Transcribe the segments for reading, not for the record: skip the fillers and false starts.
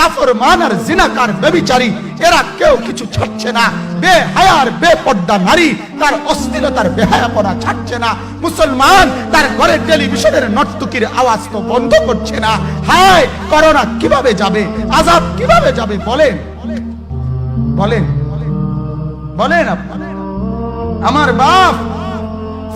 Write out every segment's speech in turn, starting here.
নাফরমান আর জিনাকার ব্যভিচারী এরা কেউ কিছু ছাড়ছে না। বেহায়ার বেপর্দা নারী তার অস্থিরতার বেহায়াপনা ছাড়ছে না। মুসলমান তার ঘরের টেলিভিশনের নর্তকীর আওয়াজ তো বন্ধ করছে না। হায়, করোনা কিভাবে যাবে, আযাব কিভাবে যাবে বলেন বলেন বলেন আপনি। আমার বাপ,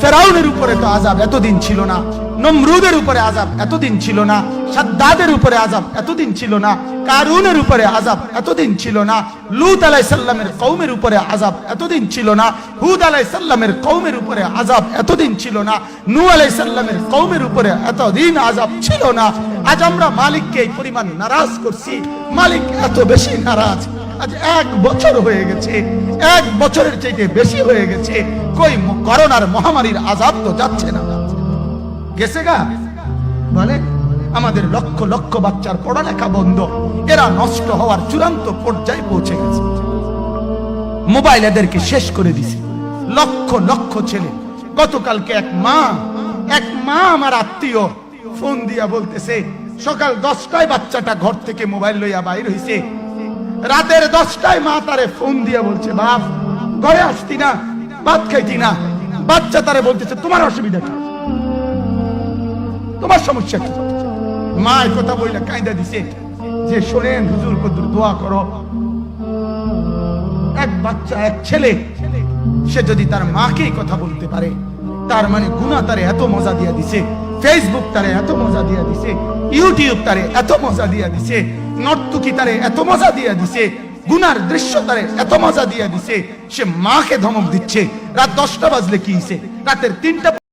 ফেরাউনের উপরে তো আযাব এতদিন ছিল না, নমরুদের উপরে আযাব এতদিন ছিল না, সাদ্দাদের উপরে আযাব এতদিন ছিল না, কারুনের উপরে আযাব এতদিন ছিল না, লূত আলাইহিস সালামের কওমের উপরে আযাব এতদিন ছিল না, হুদ আলাইহিস সালামের কওমের উপরে আযাব এতদিন ছিল না, নূহ আলাইহিস সালামের কওমের উপরে এতদিন আযাব ছিল না। আজ আমরা মালিককে এই পরিমাণ নারাজ করছি, মালিক এত বেশি নারাজ। আজ 1 বছর হয়ে গেছে, 1 বছরের চাইতে বেশি হয়ে গেছে, কই করোনার মহামারীর আযাব তো যাচ্ছে না। গেছে গা বলে, আমাদের লক্ষ লক্ষ বাচ্চার পড়ালেখা বন্ধ, এরা নষ্ট হওয়ার চূড়ান্ত পর্যায়ে পৌঁছে গেছে। মোবাইল এদেরকে শেষ করে দিছে। লক্ষ লক্ষ ছেলে, গতকালকে এক মা আমার আত্মীয় ফোন দিয়া বলতেছে, সকাল 10টায় বাচ্চাটা ঘর থেকে মোবাইল লইয়া বাইর হইছে, রাতের 10টায় মা তারে ফোন দিয়া বলছে, বাপ ঘরে আসতি না, ভাত খাইতি না। বাচ্চা তারে বলতেছে, তোমার অসুবিধা কি, তোমার সমস্যা কি? মা এই কথা বইলা কাঁদা দিছে যে, শোনেন হুজুর, কদ্দুর দোয়া করো। এক বাচ্চা, এক ছেলে, সে যদি তার মাকে কথা বলতে পারে, তার মানে গুনাহ তারে এত মজা দিয়া দিছে, ফেসবুক তারে এত মজা দিয়া দিছে, ইউটিউব তারে এত মজা দিয়া দিছে, নর্তকী তারে এত মজা দিয়া দিছে, গুনার দৃশ্য তারে এত মজা দিয়া দিছে, সে মাকে ধমক দিচ্ছে। রাত 10টা বাজলে কি হইছে, রাতের 3টা